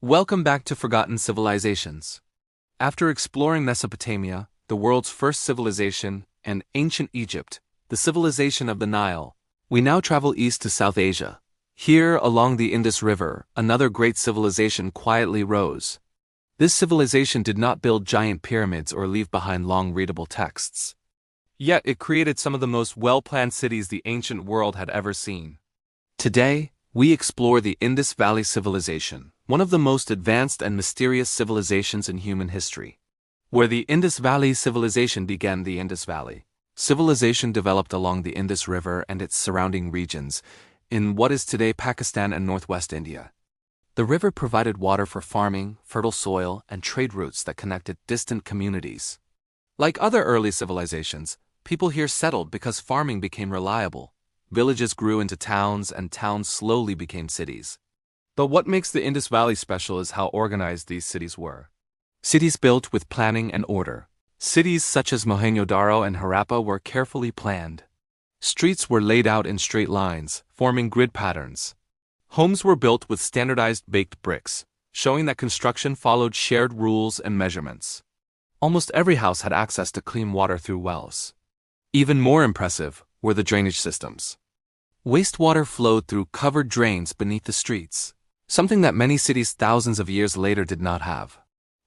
Welcome back to Forgotten Civilizations. After exploring Mesopotamia, the world's first civilization, and ancient Egypt, the civilization of the Nile, we now travel east to South Asia. Here, along the Indus River, another great civilization quietly rose. This civilization did not build giant pyramids or leave behind long readable texts. Yet it created some of the most well-planned cities the ancient world had ever seen. Today, we explore the Indus Valley Civilization, one of the most advanced and mysterious civilizations in human history. Where the Indus Valley Civilization began. The Indus Valley Civilization developed along the Indus River and its surrounding regions, in what is today Pakistan and northwest India. The river provided water for farming, fertile soil, and trade routes that connected distant communities. Like other early civilizations, people here settled because farming became reliable. Villages grew into towns, and towns slowly became cities. But what makes the Indus Valley special is how organized these cities were. Cities built with planning and order. Cities such as Mohenjo-daro and Harappa were carefully planned. Streets were laid out in straight lines, forming grid patterns. Homes were built with standardized baked bricks, showing that construction followed shared rules and measurements. Almost every house had access to clean water through wells. Even more impressive were the drainage systems. Wastewater flowed through covered drains beneath the streets, something that many cities thousands of years later did not have.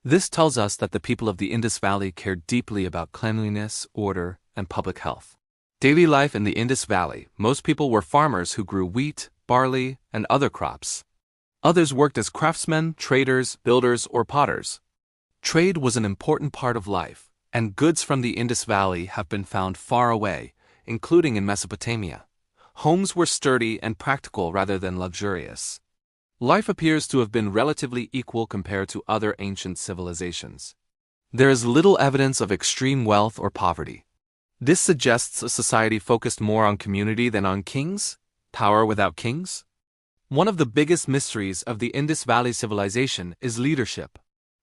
This tells us that the people of the Indus Valley cared deeply about cleanliness, order, and public health. Daily life in the Indus Valley: most people were farmers who grew wheat, barley, and other crops. Others worked as craftsmen, traders, builders, or potters. Trade was an important part of life, and goods from the Indus Valley have been found far away, including in Mesopotamia. Homes were sturdy and practical rather than luxurious. Life appears to have been relatively equal compared to other ancient civilizations. There is little evidence of extreme wealth or poverty. This suggests a society focused more on community than on kings? Power without kings? One of the biggest mysteries of the Indus Valley Civilization is leadership.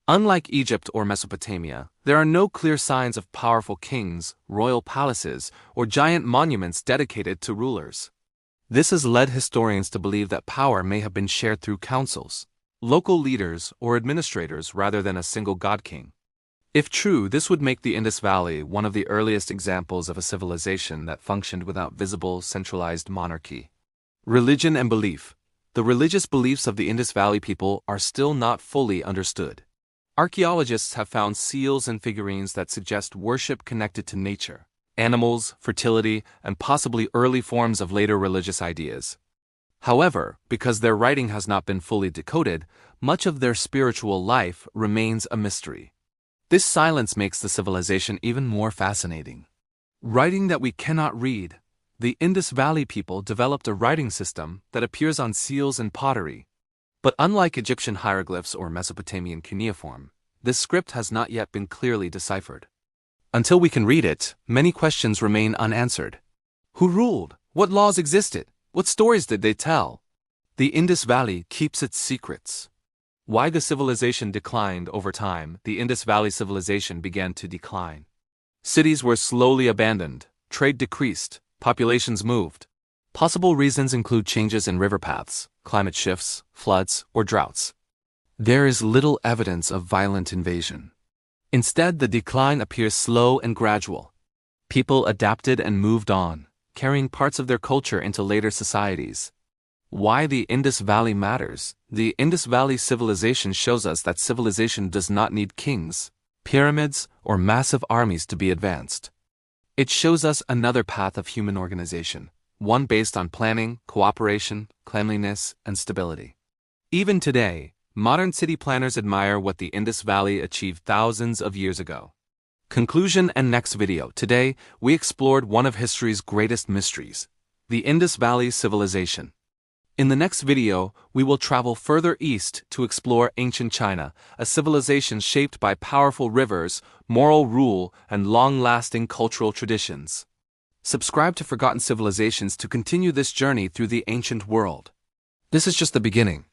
Unlike Egypt or Mesopotamia, there are no clear signs of powerful kings, royal palaces, or giant monuments dedicated to rulers. This has led historians to believe that power may have been shared through councils, local leaders, or administrators rather than a single god-king. If true, this would make the Indus Valley one of the earliest examples of a civilization that functioned without visible, centralized monarchy. Religion and belief. The religious beliefs of the Indus Valley people are still not fully understood. Archaeologists have found seals and figurines that suggest worship connected to nature, animals, fertility, and possibly early forms of later religious ideas. However, because their writing has not been fully decoded, much of their spiritual life remains a mystery. This silence makes the civilization even more fascinating. Writing that we cannot read. The Indus Valley people developed a writing system that appears on seals and pottery. But unlike Egyptian hieroglyphs or Mesopotamian cuneiform, this script has not yet been clearly deciphered. Until we can read it, many questions remain unanswered. Who ruled? What laws existed? What stories did they tell? The Indus Valley keeps its secrets. Why the civilization declined over time. The Indus Valley Civilization began to decline. Cities were slowly abandoned, trade decreased, populations moved. Possible reasons include changes in river paths, climate shifts, floods, or droughts. There is little evidence of violent invasion. Instead, the decline appears slow and gradual. People adapted and moved on, carrying parts of their culture into later societies. Why the Indus Valley matters. The Indus Valley Civilization shows us that civilization does not need kings, pyramids, or massive armies to be advanced. It shows us another path of human organization, one based on planning, cooperation, cleanliness, and stability. Even today, modern city planners admire what the Indus Valley achieved thousands of years ago. Conclusion and next video. Today, we explored one of history's greatest mysteries, the Indus Valley Civilization. In the next video, we will travel further east to explore ancient China, a civilization shaped by powerful rivers, moral rule, and long-lasting cultural traditions. Subscribe to Forgotten Civilizations to continue this journey through the ancient world. This is just the beginning.